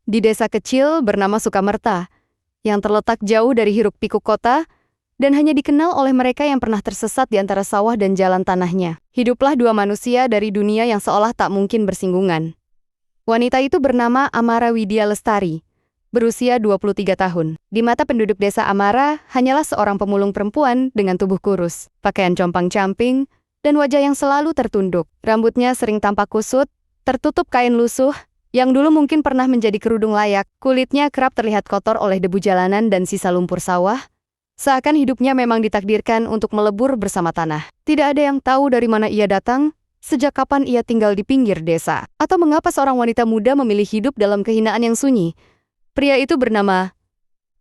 Di desa kecil bernama Sukamerta, yang terletak jauh dari hiruk-pikuk kota, dan hanya dikenal oleh mereka yang pernah tersesat di antara sawah dan jalan tanahnya. Hiduplah dua manusia dari dunia yang seolah tak mungkin bersinggungan. Wanita itu bernama Amara Widya Lestari, berusia 23 tahun. Di mata penduduk desa, Amara hanyalah seorang pemulung perempuan dengan tubuh kurus, pakaian compang-camping, dan wajah yang selalu tertunduk. Rambutnya sering tampak kusut, tertutup kain lusuh, yang dulu mungkin pernah menjadi kerudung layak. Kulitnya kerap terlihat kotor oleh debu jalanan dan sisa lumpur sawah, seakan hidupnya memang ditakdirkan untuk melebur bersama tanah. Tidak ada yang tahu dari mana ia datang, sejak kapan ia tinggal di pinggir desa, atau mengapa seorang wanita muda memilih hidup dalam kehinaan yang sunyi. Pria itu bernama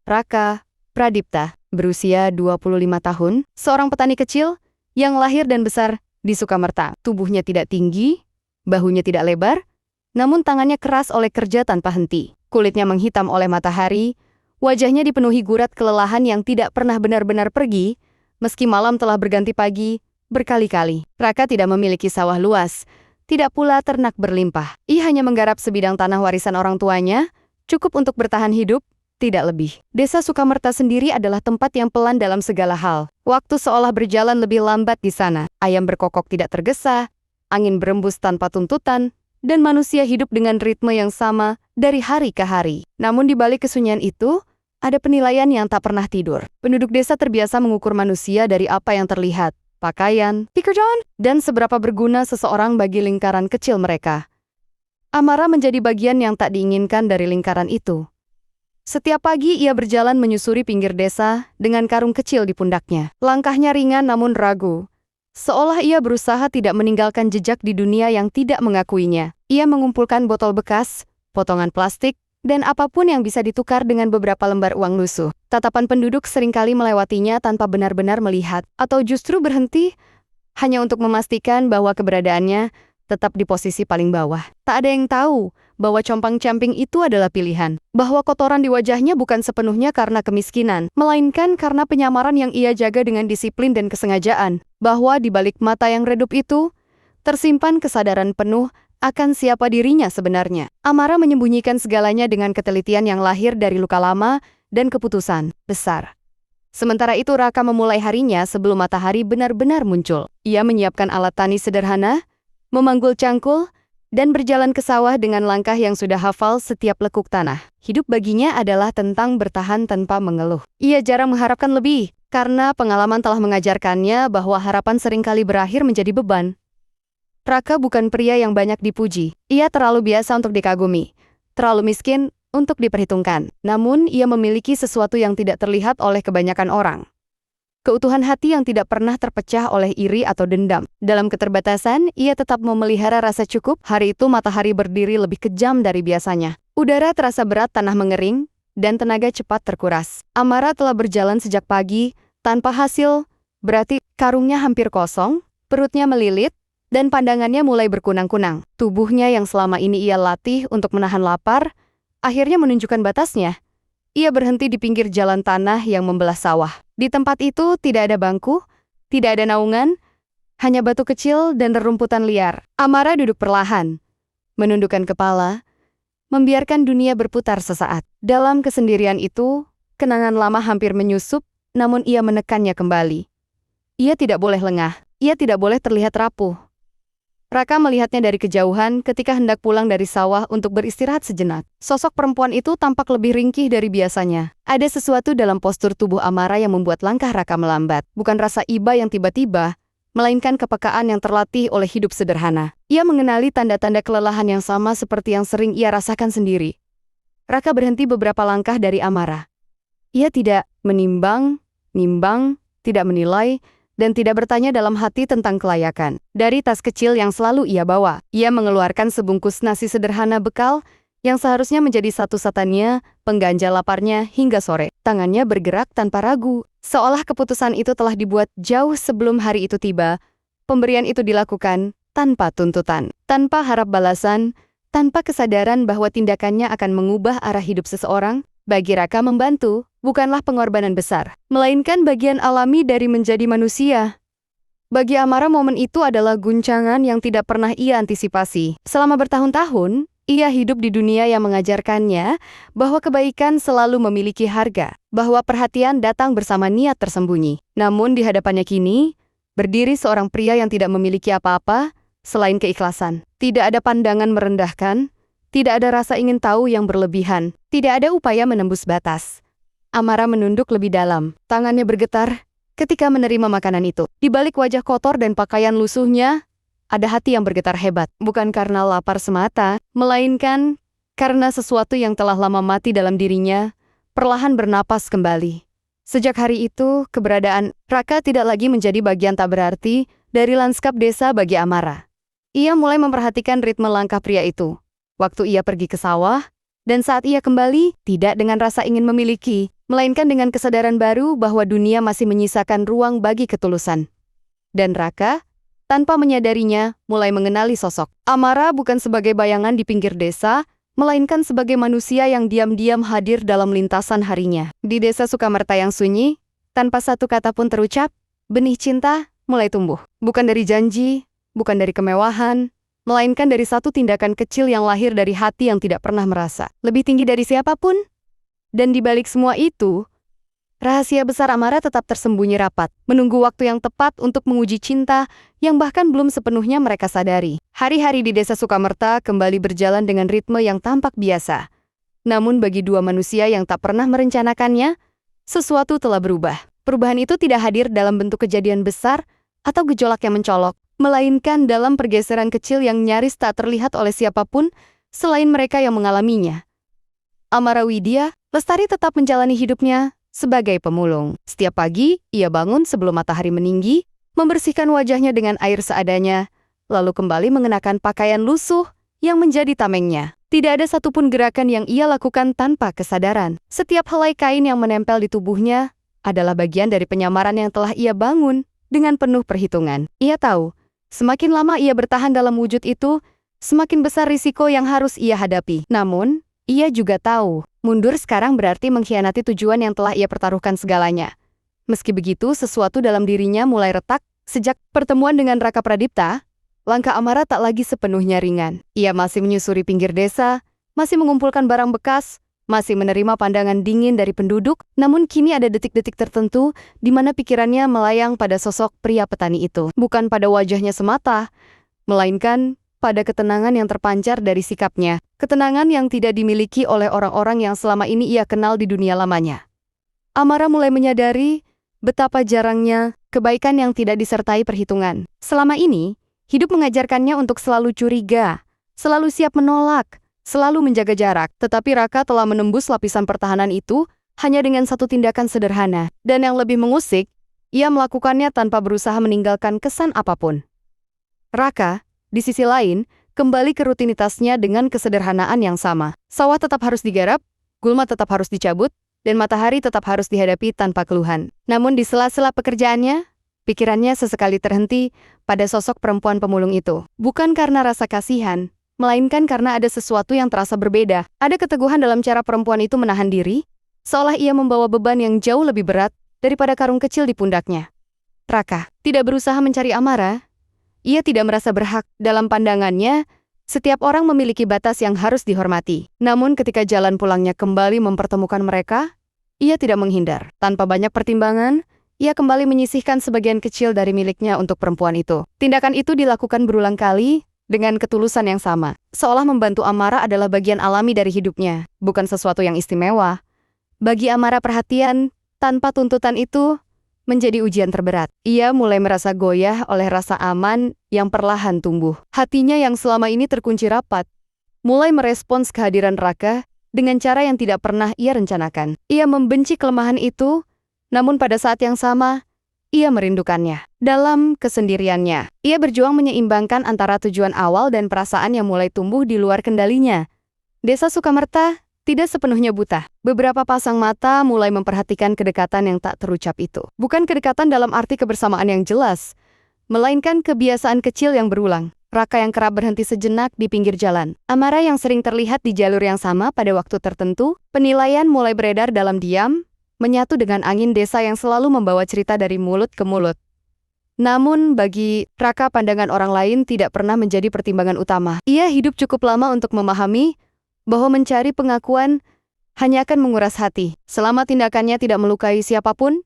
Raka Pradipta, berusia 25 tahun, seorang petani kecil yang lahir dan besar di Sukamerta. Tubuhnya tidak tinggi, bahunya tidak lebar, namun tangannya keras oleh kerja tanpa henti. Kulitnya menghitam oleh matahari, wajahnya dipenuhi gurat kelelahan yang tidak pernah benar-benar pergi, meski malam telah berganti pagi berkali-kali. Raka tidak memiliki sawah luas, tidak pula ternak berlimpah. Ia hanya menggarap sebidang tanah warisan orang tuanya, cukup untuk bertahan hidup, tidak lebih. Desa Sukamerta sendiri adalah tempat yang pelan dalam segala hal. Waktu seolah berjalan lebih lambat di sana. Ayam berkokok tidak tergesa, angin berembus tanpa tuntutan, dan manusia hidup dengan ritme yang sama dari hari ke hari. Namun di balik kesunyian itu, ada penilaian yang tak pernah tidur. Penduduk desa terbiasa mengukur manusia dari apa yang terlihat, pakaian, pekerjaan, dan seberapa berguna seseorang bagi lingkaran kecil mereka. Amara menjadi bagian yang tak diinginkan dari lingkaran itu. Setiap pagi ia berjalan menyusuri pinggir desa dengan karung kecil di pundaknya. Langkahnya ringan namun ragu, seolah ia berusaha tidak meninggalkan jejak di dunia yang tidak mengakuinya. Ia mengumpulkan botol bekas, potongan plastik, dan apapun yang bisa ditukar dengan beberapa lembar uang lusuh. Tatapan penduduk seringkali melewatinya tanpa benar-benar melihat, atau justru berhenti hanya untuk memastikan bahwa keberadaannya tetap di posisi paling bawah. Tak ada yang tahu bahwa compang-camping itu adalah pilihan, bahwa kotoran di wajahnya bukan sepenuhnya karena kemiskinan, melainkan karena penyamaran yang ia jaga dengan disiplin dan kesengajaan, bahwa di balik mata yang redup itu tersimpan kesadaran penuh akan siapa dirinya sebenarnya. Amara menyembunyikan segalanya dengan ketelitian yang lahir dari luka lama dan keputusan besar. Sementara itu Raka memulai harinya sebelum matahari benar-benar muncul. Ia menyiapkan alat tani sederhana, memanggul cangkul, dan berjalan ke sawah dengan langkah yang sudah hafal setiap lekuk tanah. Hidup baginya adalah tentang bertahan tanpa mengeluh. Ia jarang mengharapkan lebih, karena pengalaman telah mengajarkannya bahwa harapan seringkali berakhir menjadi beban. Raka bukan pria yang banyak dipuji. Ia terlalu biasa untuk dikagumi, terlalu miskin untuk diperhitungkan. Namun, ia memiliki sesuatu yang tidak terlihat oleh kebanyakan orang. Keutuhan hati yang tidak pernah terpecah oleh iri atau dendam. Dalam keterbatasan, ia tetap memelihara rasa cukup. Hari itu matahari berdiri lebih kejam dari biasanya. Udara terasa berat, tanah mengering, dan tenaga cepat terkuras. Amara telah berjalan sejak pagi, tanpa hasil, berarti karungnya hampir kosong, perutnya melilit, dan pandangannya mulai berkunang-kunang. Tubuhnya yang selama ini ia latih untuk menahan lapar, akhirnya menunjukkan batasnya. Ia berhenti di pinggir jalan tanah yang membelah sawah. Di tempat itu tidak ada bangku, tidak ada naungan, hanya batu kecil dan rerumputan liar. Amara duduk perlahan, menundukkan kepala, membiarkan dunia berputar sesaat. Dalam kesendirian itu, kenangan lama hampir menyusup, namun ia menekannya kembali. Ia tidak boleh lengah, ia tidak boleh terlihat rapuh. Raka melihatnya dari kejauhan ketika hendak pulang dari sawah untuk beristirahat sejenak. Sosok perempuan itu tampak lebih ringkih dari biasanya. Ada sesuatu dalam postur tubuh Amara yang membuat langkah Raka melambat. Bukan rasa iba yang tiba-tiba, melainkan kepekaan yang terlatih oleh hidup sederhana. Ia mengenali tanda-tanda kelelahan yang sama seperti yang sering ia rasakan sendiri. Raka berhenti beberapa langkah dari Amara. Ia tidak menimbang, tidak menilai, dan tidak bertanya dalam hati tentang kelayakan. Dari tas kecil yang selalu ia bawa, ia mengeluarkan sebungkus nasi sederhana bekal yang seharusnya menjadi satu-satunya pengganjal laparnya hingga sore. Tangannya bergerak tanpa ragu, seolah keputusan itu telah dibuat jauh sebelum hari itu tiba. Pemberian itu dilakukan tanpa tuntutan, tanpa harap balasan, tanpa kesadaran bahwa tindakannya akan mengubah arah hidup seseorang. Bagi Raka, membantu bukanlah pengorbanan besar, melainkan bagian alami dari menjadi manusia. Bagi Amara, momen itu adalah guncangan yang tidak pernah ia antisipasi. Selama bertahun-tahun, Ia hidup di dunia yang mengajarkannya bahwa kebaikan selalu memiliki harga, bahwa perhatian datang bersama niat tersembunyi. Namun di hadapannya kini, berdiri seorang pria yang tidak memiliki apa-apa selain keikhlasan. Tidak ada pandangan merendahkan, tidak ada rasa ingin tahu yang berlebihan, tidak ada upaya menembus batas. Amara menunduk lebih dalam, tangannya bergetar ketika menerima makanan itu. Di balik wajah kotor dan pakaian lusuhnya, ada hati yang bergetar hebat, bukan karena lapar semata, melainkan karena sesuatu yang telah lama mati dalam dirinya, perlahan bernapas kembali. Sejak hari itu, keberadaan Raka tidak lagi menjadi bagian tak berarti dari lanskap desa bagi Amara. Ia mulai memperhatikan ritme langkah pria itu. Waktu ia pergi ke sawah, dan saat ia kembali, tidak dengan rasa ingin memiliki, melainkan dengan kesadaran baru bahwa dunia masih menyisakan ruang bagi ketulusan. Dan Raka, tanpa menyadarinya, mulai mengenali sosok Amara bukan sebagai bayangan di pinggir desa, melainkan sebagai manusia yang diam-diam hadir dalam lintasan harinya. Di desa Sukamerta yang sunyi, tanpa satu kata pun terucap, benih cinta mulai tumbuh. Bukan dari janji, bukan dari kemewahan, melainkan dari satu tindakan kecil yang lahir dari hati yang tidak pernah merasa lebih tinggi dari siapapun. Dan di balik semua itu, rahasia besar Amara tetap tersembunyi rapat, menunggu waktu yang tepat untuk menguji cinta yang bahkan belum sepenuhnya mereka sadari. Hari-hari di desa Sukamerta kembali berjalan dengan ritme yang tampak biasa. Namun bagi dua manusia yang tak pernah merencanakannya, sesuatu telah berubah. Perubahan itu tidak hadir dalam bentuk kejadian besar atau gejolak yang mencolok, melainkan dalam pergeseran kecil yang nyaris tak terlihat oleh siapapun selain mereka yang mengalaminya. Amara Widya Lestari tetap menjalani hidupnya sebagai pemulung. Setiap pagi, ia bangun sebelum matahari meninggi, membersihkan wajahnya dengan air seadanya, lalu kembali mengenakan pakaian lusuh yang menjadi tamengnya. Tidak ada satupun gerakan yang ia lakukan tanpa kesadaran. Setiap helai kain yang menempel di tubuhnya adalah bagian dari penyamaran yang telah ia bangun dengan penuh perhitungan. Ia tahu, semakin lama ia bertahan dalam wujud itu, semakin besar risiko yang harus ia hadapi. Namun, ia juga tahu, mundur sekarang berarti mengkhianati tujuan yang telah ia pertaruhkan segalanya. Meski begitu, sesuatu dalam dirinya mulai retak. Sejak pertemuan dengan Raka Pradipta, langkah Amara tak lagi sepenuhnya ringan. Ia masih menyusuri pinggir desa, masih mengumpulkan barang bekas, masih menerima pandangan dingin dari penduduk, namun kini ada detik-detik tertentu di mana pikirannya melayang pada sosok pria petani itu. Bukan pada wajahnya semata, melainkan pada ketenangan yang terpancar dari sikapnya, ketenangan yang tidak dimiliki oleh orang-orang yang selama ini ia kenal di dunia lamanya. Amara mulai menyadari betapa jarangnya kebaikan yang tidak disertai perhitungan. Selama ini, hidup mengajarkannya untuk selalu curiga, selalu siap menolak, selalu menjaga jarak. Tetapi Raka telah menembus lapisan pertahanan itu hanya dengan satu tindakan sederhana. Dan yang lebih mengusik, ia melakukannya tanpa berusaha meninggalkan kesan apapun. Raka, di sisi lain, kembali ke rutinitasnya dengan kesederhanaan yang sama. Sawah tetap harus digarap, gulma tetap harus dicabut, dan matahari tetap harus dihadapi tanpa keluhan. Namun di sela-sela pekerjaannya, pikirannya sesekali terhenti pada sosok perempuan pemulung itu. Bukan karena rasa kasihan, melainkan karena ada sesuatu yang terasa berbeda. Ada keteguhan dalam cara perempuan itu menahan diri, seolah ia membawa beban yang jauh lebih berat daripada karung kecil di pundaknya. Raka tidak berusaha mencari Amara. Ia tidak merasa berhak. Dalam pandangannya, setiap orang memiliki batas yang harus dihormati. Namun ketika jalan pulangnya kembali mempertemukan mereka, ia tidak menghindar. Tanpa banyak pertimbangan, ia kembali menyisihkan sebagian kecil dari miliknya untuk perempuan itu. Tindakan itu dilakukan berulang kali dengan ketulusan yang sama. Seolah membantu Amara adalah bagian alami dari hidupnya, bukan sesuatu yang istimewa. Bagi Amara, perhatian tanpa tuntutan itu menjadi ujian terberat. Ia mulai merasa goyah oleh rasa aman yang perlahan tumbuh. Hatinya yang selama ini terkunci rapat, mulai merespons kehadiran Raka dengan cara yang tidak pernah ia rencanakan. Ia membenci kelemahan itu, namun pada saat yang sama, ia merindukannya. Dalam kesendiriannya, ia berjuang menyeimbangkan antara tujuan awal dan perasaan yang mulai tumbuh di luar kendalinya. Desa Sukamerta tidak sepenuhnya buta. Beberapa pasang mata mulai memperhatikan kedekatan yang tak terucap itu. Bukan kedekatan dalam arti kebersamaan yang jelas, melainkan kebiasaan kecil yang berulang. Raka yang kerap berhenti sejenak di pinggir jalan, Amara yang sering terlihat di jalur yang sama pada waktu tertentu. Penilaian mulai beredar dalam diam, menyatu dengan angin desa yang selalu membawa cerita dari mulut ke mulut. Namun bagi Raka pandangan orang lain tidak pernah menjadi pertimbangan utama. Ia hidup cukup lama untuk memahami bahwa mencari pengakuan hanya akan menguras hati. Selama tindakannya tidak melukai siapapun,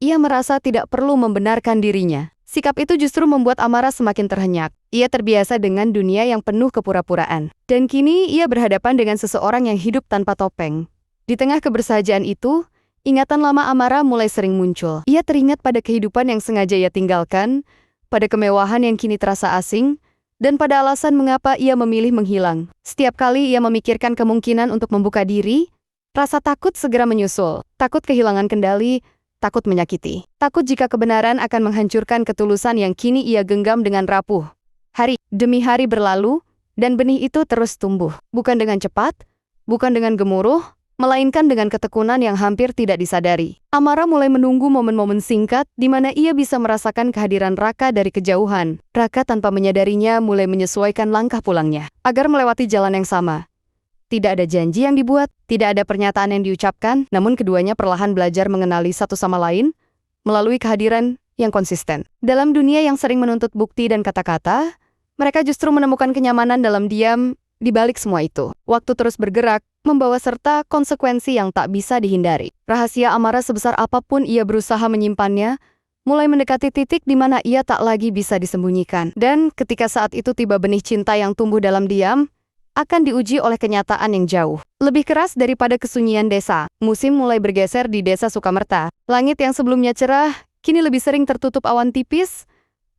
ia merasa tidak perlu membenarkan dirinya. Sikap itu justru membuat Amara semakin terhenyak. Ia terbiasa dengan dunia yang penuh kepura-puraan. Dan kini ia berhadapan dengan seseorang yang hidup tanpa topeng. Di tengah kebersahajaan itu, ingatan lama Amara mulai sering muncul. Ia teringat pada kehidupan yang sengaja ia tinggalkan, pada kemewahan yang kini terasa asing, dan pada alasan mengapa ia memilih menghilang. Setiap kali ia memikirkan kemungkinan untuk membuka diri, rasa takut segera menyusul. Takut kehilangan kendali, takut menyakiti. Takut jika kebenaran akan menghancurkan ketulusan yang kini ia genggam dengan rapuh. Hari demi hari berlalu, dan benih itu terus tumbuh. Bukan dengan cepat, bukan dengan gemuruh, melainkan dengan ketekunan yang hampir tidak disadari. Amara mulai menunggu momen-momen singkat di mana ia bisa merasakan kehadiran Raka dari kejauhan. Raka tanpa menyadarinya mulai menyesuaikan langkah pulangnya, agar melewati jalan yang sama. Tidak ada janji yang dibuat, tidak ada pernyataan yang diucapkan, namun keduanya perlahan belajar mengenali satu sama lain melalui kehadiran yang konsisten. Dalam dunia yang sering menuntut bukti dan kata-kata, mereka justru menemukan kenyamanan dalam diam di balik semua itu. Waktu terus bergerak, membawa serta konsekuensi yang tak bisa dihindari. Rahasia Amara sebesar apapun ia berusaha menyimpannya, mulai mendekati titik di mana ia tak lagi bisa disembunyikan. Dan ketika saat itu tiba benih cinta yang tumbuh dalam diam, akan diuji oleh kenyataan yang jauh. Lebih keras daripada kesunyian desa, musim mulai bergeser di desa Sukamerta. Langit yang sebelumnya cerah, kini lebih sering tertutup awan tipis,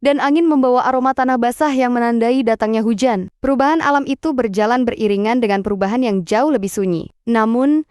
dan angin membawa aroma tanah basah yang menandai datangnya hujan. Perubahan alam itu berjalan beriringan dengan perubahan yang jauh lebih sunyi. Namun,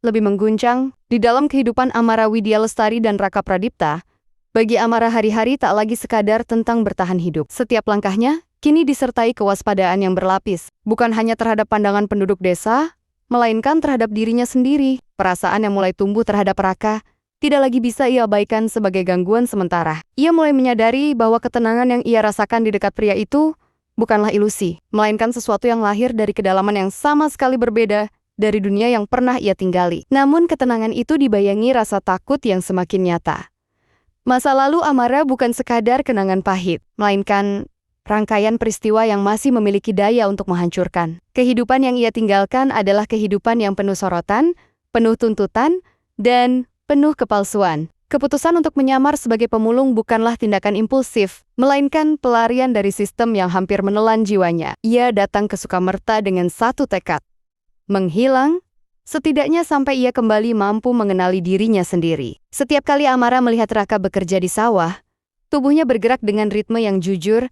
lebih mengguncang, di dalam kehidupan Amara Widya Lestari dan Raka Pradipta, bagi Amara hari-hari tak lagi sekadar tentang bertahan hidup. Setiap langkahnya kini disertai kewaspadaan yang berlapis, bukan hanya terhadap pandangan penduduk desa, melainkan terhadap dirinya sendiri. Perasaan yang mulai tumbuh terhadap Raka tidak lagi bisa ia abaikan sebagai gangguan sementara. Ia mulai menyadari bahwa ketenangan yang ia rasakan di dekat pria itu bukanlah ilusi, melainkan sesuatu yang lahir dari kedalaman yang sama sekali berbeda dari dunia yang pernah ia tinggali. Namun ketenangan itu dibayangi rasa takut yang semakin nyata. Masa lalu Amara bukan sekadar kenangan pahit, melainkan rangkaian peristiwa yang masih memiliki daya untuk menghancurkan. Kehidupan yang ia tinggalkan adalah kehidupan yang penuh sorotan, penuh tuntutan, dan penuh kepalsuan. Keputusan untuk menyamar sebagai pemulung bukanlah tindakan impulsif, melainkan pelarian dari sistem yang hampir menelan jiwanya. Ia datang ke Sukamerta dengan satu tekad: menghilang, setidaknya sampai ia kembali mampu mengenali dirinya sendiri. Setiap kali Amara melihat Raka bekerja di sawah, tubuhnya bergerak dengan ritme yang jujur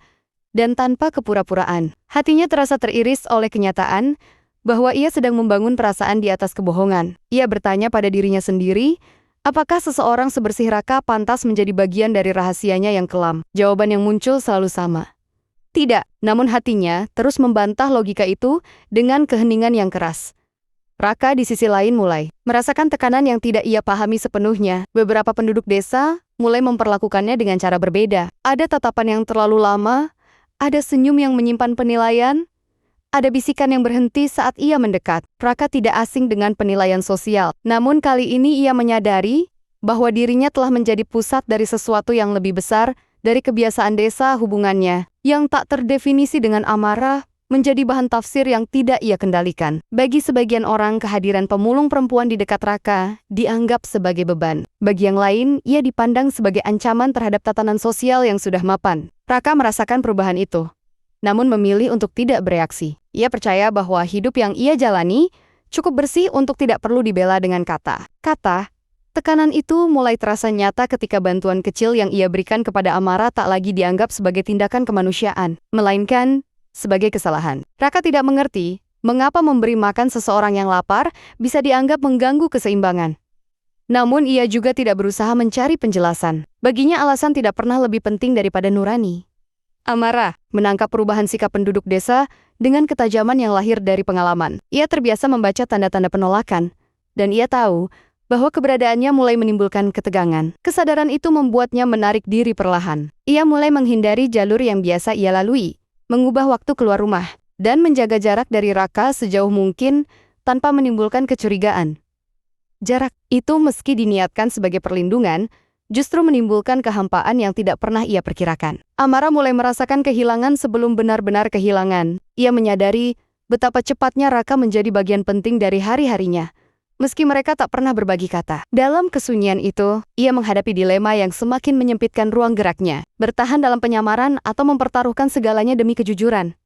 dan tanpa kepura-puraan. Hatinya terasa teriris oleh kenyataan bahwa ia sedang membangun perasaan di atas kebohongan. Ia bertanya pada dirinya sendiri, apakah seseorang sebersih Raka pantas menjadi bagian dari rahasianya yang kelam? Jawaban yang muncul selalu sama: tidak. Namun hatinya terus membantah logika itu dengan keheningan yang keras. Raka di sisi lain mulai merasakan tekanan yang tidak ia pahami sepenuhnya. Beberapa penduduk desa mulai memperlakukannya dengan cara berbeda. Ada tatapan yang terlalu lama, ada senyum yang menyimpan penilaian, ada bisikan yang berhenti saat ia mendekat. Raka tidak asing dengan penilaian sosial. Namun kali ini ia menyadari bahwa dirinya telah menjadi pusat dari sesuatu yang lebih besar dari kebiasaan desa. Hubungannya yang tak terdefinisi dengan Amara menjadi bahan tafsir yang tidak ia kendalikan. Bagi sebagian orang, kehadiran pemulung perempuan di dekat Raka dianggap sebagai beban. Bagi yang lain, ia dipandang sebagai ancaman terhadap tatanan sosial yang sudah mapan. Raka merasakan perubahan itu, namun memilih untuk tidak bereaksi. Ia percaya bahwa hidup yang ia jalani cukup bersih untuk tidak perlu dibela dengan kata. Tekanan itu mulai terasa nyata ketika bantuan kecil yang ia berikan kepada Amara tak lagi dianggap sebagai tindakan kemanusiaan, melainkan sebagai kesalahan. Raka tidak mengerti mengapa memberi makan seseorang yang lapar bisa dianggap mengganggu keseimbangan. Namun ia juga tidak berusaha mencari penjelasan. Baginya alasan tidak pernah lebih penting daripada nurani. Amara menangkap perubahan sikap penduduk desa dengan ketajaman yang lahir dari pengalaman. Ia terbiasa membaca tanda-tanda penolakan, dan ia tahu bahwa keberadaannya mulai menimbulkan ketegangan. Kesadaran itu membuatnya menarik diri perlahan. Ia mulai menghindari jalur yang biasa ia lalui, mengubah waktu keluar rumah, dan menjaga jarak dari Raka sejauh mungkin tanpa menimbulkan kecurigaan. Jarak itu meski diniatkan sebagai perlindungan, justru menimbulkan kehampaan yang tidak pernah ia perkirakan. Amara mulai merasakan kehilangan sebelum benar-benar kehilangan. Ia menyadari betapa cepatnya Raka menjadi bagian penting dari hari-harinya, meski mereka tak pernah berbagi kata. Dalam kesunyian itu, ia menghadapi dilema yang semakin menyempitkan ruang geraknya, bertahan dalam penyamaran atau mempertaruhkan segalanya demi kejujuran.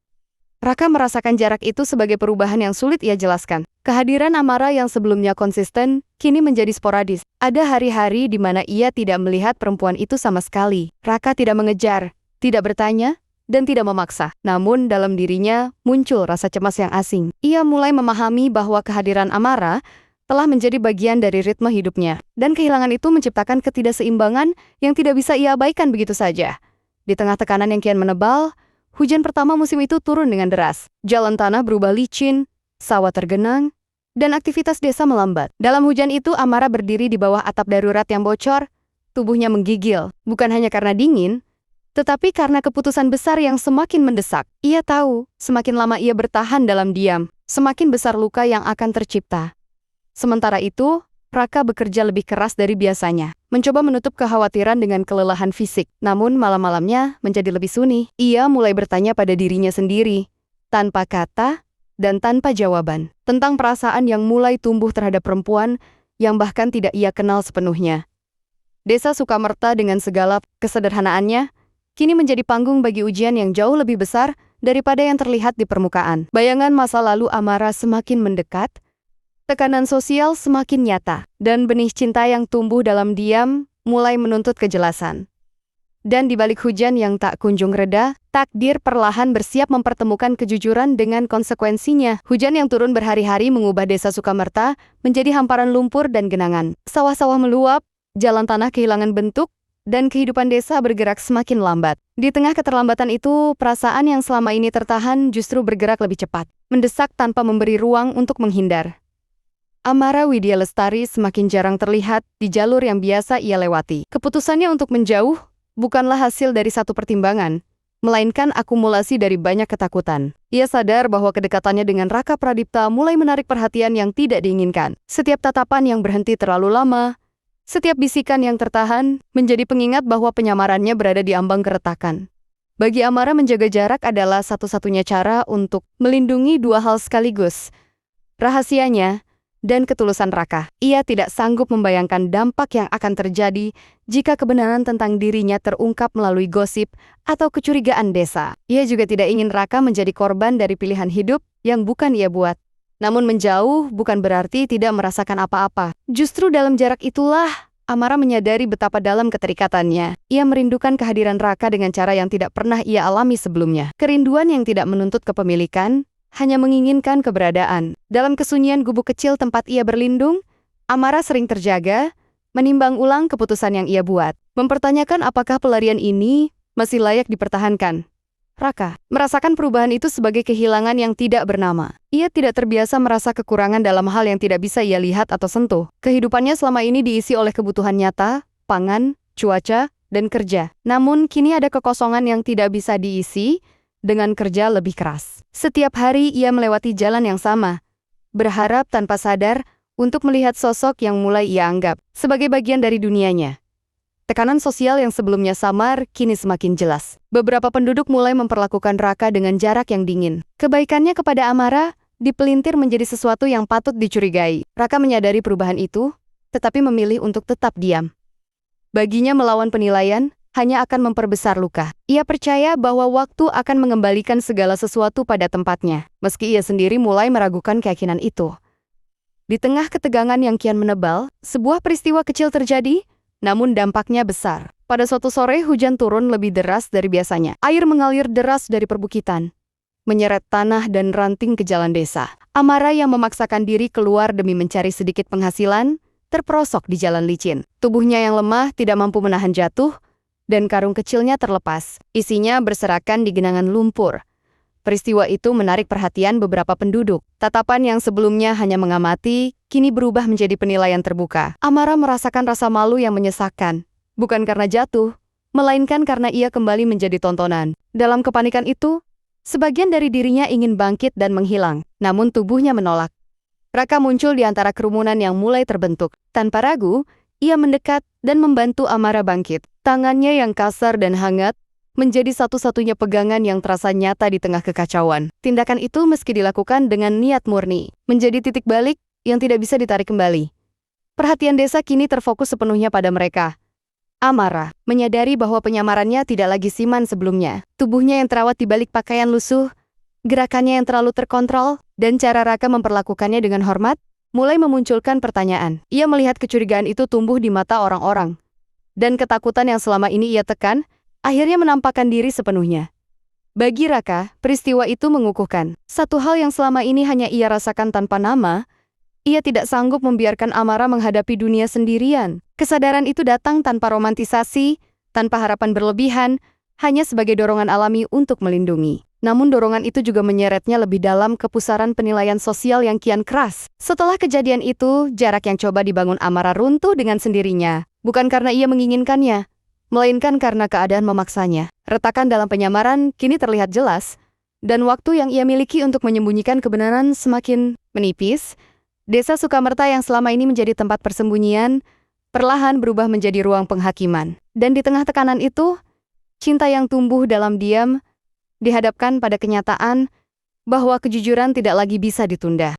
Raka merasakan jarak itu sebagai perubahan yang sulit ia jelaskan. Kehadiran Amara yang sebelumnya konsisten, kini menjadi sporadis. Ada hari-hari di mana ia tidak melihat perempuan itu sama sekali. Raka tidak mengejar, tidak bertanya, dan tidak memaksa. Namun dalam dirinya muncul rasa cemas yang asing. Ia mulai memahami bahwa kehadiran Amara telah menjadi bagian dari ritme hidupnya. Dan kehilangan itu menciptakan ketidakseimbangan yang tidak bisa ia abaikan begitu saja. Di tengah tekanan yang kian menebal, hujan pertama musim itu turun dengan deras. Jalan tanah berubah licin, sawah tergenang, dan aktivitas desa melambat. Dalam hujan itu, Amara berdiri di bawah atap darurat yang bocor. Tubuhnya menggigil, bukan hanya karena dingin, tetapi karena keputusan besar yang semakin mendesak. Ia tahu, semakin lama ia bertahan dalam diam, semakin besar luka yang akan tercipta. Sementara itu, Raka bekerja lebih keras dari biasanya, mencoba menutup kekhawatiran dengan kelelahan fisik. Namun malam-malamnya menjadi lebih sunyi. Ia mulai bertanya pada dirinya sendiri, tanpa kata dan tanpa jawaban, tentang perasaan yang mulai tumbuh terhadap perempuan yang bahkan tidak ia kenal sepenuhnya. Desa Sukamerta dengan segala kesederhanaannya, kini menjadi panggung bagi ujian yang jauh lebih besar daripada yang terlihat di permukaan. Bayangan masa lalu Amara semakin mendekat, tekanan sosial semakin nyata, dan benih cinta yang tumbuh dalam diam mulai menuntut kejelasan. Dan di balik hujan yang tak kunjung reda, takdir perlahan bersiap mempertemukan kejujuran dengan konsekuensinya. Hujan yang turun berhari-hari mengubah desa Sukamerta menjadi hamparan lumpur dan genangan. Sawah-sawah meluap, jalan tanah kehilangan bentuk, dan kehidupan desa bergerak semakin lambat. Di tengah keterlambatan itu, perasaan yang selama ini tertahan justru bergerak lebih cepat, mendesak tanpa memberi ruang untuk menghindar. Amara Widya Lestari semakin jarang terlihat di jalur yang biasa ia lewati. Keputusannya untuk menjauh bukanlah hasil dari satu pertimbangan, melainkan akumulasi dari banyak ketakutan. Ia sadar bahwa kedekatannya dengan Raka Pradipta mulai menarik perhatian yang tidak diinginkan. Setiap tatapan yang berhenti terlalu lama, setiap bisikan yang tertahan, menjadi pengingat bahwa penyamarannya berada di ambang keretakan. Bagi Amara, menjaga jarak adalah satu-satunya cara untuk melindungi dua hal sekaligus: rahasianya dan ketulusan Raka. Ia tidak sanggup membayangkan dampak yang akan terjadi jika kebenaran tentang dirinya terungkap melalui gosip atau kecurigaan desa. Ia juga tidak ingin Raka menjadi korban dari pilihan hidup yang bukan ia buat. Namun menjauh bukan berarti tidak merasakan apa-apa. Justru dalam jarak itulah Amara menyadari betapa dalam keterikatannya. Ia merindukan kehadiran Raka dengan cara yang tidak pernah ia alami sebelumnya. Kerinduan yang tidak menuntut kepemilikan, hanya menginginkan keberadaan. Dalam kesunyian gubuk kecil tempat ia berlindung, Amara sering terjaga, menimbang ulang keputusan yang ia buat, mempertanyakan apakah pelarian ini masih layak dipertahankan. Raka merasakan perubahan itu sebagai kehilangan yang tidak bernama. Ia tidak terbiasa merasa kekurangan dalam hal yang tidak bisa ia lihat atau sentuh. Kehidupannya selama ini diisi oleh kebutuhan nyata, pangan, cuaca, dan kerja. Namun kini ada kekosongan yang tidak bisa diisi dengan kerja lebih keras. Setiap hari ia melewati jalan yang sama, berharap tanpa sadar untuk melihat sosok yang mulai ia anggap sebagai bagian dari dunianya. Tekanan sosial yang sebelumnya samar kini semakin jelas. Beberapa penduduk mulai memperlakukan Raka dengan jarak yang dingin. Kebaikannya kepada Amara dipelintir menjadi sesuatu yang patut dicurigai. Raka menyadari perubahan itu, tetapi memilih untuk tetap diam. Baginya melawan penilaian hanya akan memperbesar luka. Ia percaya bahwa waktu akan mengembalikan segala sesuatu pada tempatnya, meski ia sendiri mulai meragukan keyakinan itu. Di tengah ketegangan yang kian menebal, sebuah peristiwa kecil terjadi, namun dampaknya besar. Pada suatu sore, hujan turun lebih deras dari biasanya. Air mengalir deras dari perbukitan, menyeret tanah dan ranting ke jalan desa. Amara yang memaksakan diri keluar demi mencari sedikit penghasilan, terperosok di jalan licin. Tubuhnya yang lemah tidak mampu menahan jatuh, dan karung kecilnya terlepas. Isinya berserakan di genangan lumpur. Peristiwa itu menarik perhatian beberapa penduduk. Tatapan yang sebelumnya hanya mengamati, kini berubah menjadi penilaian terbuka. Amara merasakan rasa malu yang menyesakkan, bukan karena jatuh, melainkan karena ia kembali menjadi tontonan. Dalam kepanikan itu, sebagian dari dirinya ingin bangkit dan menghilang, namun tubuhnya menolak. Raka muncul di antara kerumunan yang mulai terbentuk. Tanpa ragu, Ia mendekat dan membantu Amara bangkit. Tangannya yang kasar dan hangat menjadi satu-satunya pegangan yang terasa nyata di tengah kekacauan. Tindakan itu meski dilakukan dengan niat murni, menjadi titik balik yang tidak bisa ditarik kembali. Perhatian desa kini terfokus sepenuhnya pada mereka. Amara menyadari bahwa penyamarannya tidak lagi Siman sebelumnya. Tubuhnya yang terawat di balik pakaian lusuh, gerakannya yang terlalu terkontrol, dan cara Raka memperlakukannya dengan hormat, mulai memunculkan pertanyaan. Ia melihat kecurigaan itu tumbuh di mata orang-orang. Dan ketakutan yang selama ini ia tekan, akhirnya menampakkan diri sepenuhnya. Bagi Raka, peristiwa itu mengukuhkan. Satu hal yang selama ini hanya ia rasakan tanpa nama, ia tidak sanggup membiarkan Amara menghadapi dunia sendirian. Kesadaran itu datang tanpa romantisasi, tanpa harapan berlebihan, hanya sebagai dorongan alami untuk melindungi. Namun dorongan itu juga menyeretnya lebih dalam ke pusaran penilaian sosial yang kian keras. Setelah kejadian itu, jarak yang coba dibangun Amara runtuh dengan sendirinya. Bukan karena ia menginginkannya, melainkan karena keadaan memaksanya. Retakan dalam penyamaran kini terlihat jelas, dan waktu yang ia miliki untuk menyembunyikan kebenaran semakin menipis. Desa Sukamerta yang selama ini menjadi tempat persembunyian, perlahan berubah menjadi ruang penghakiman. Dan di tengah tekanan itu, cinta yang tumbuh dalam diam, dihadapkan pada kenyataan bahwa kejujuran tidak lagi bisa ditunda.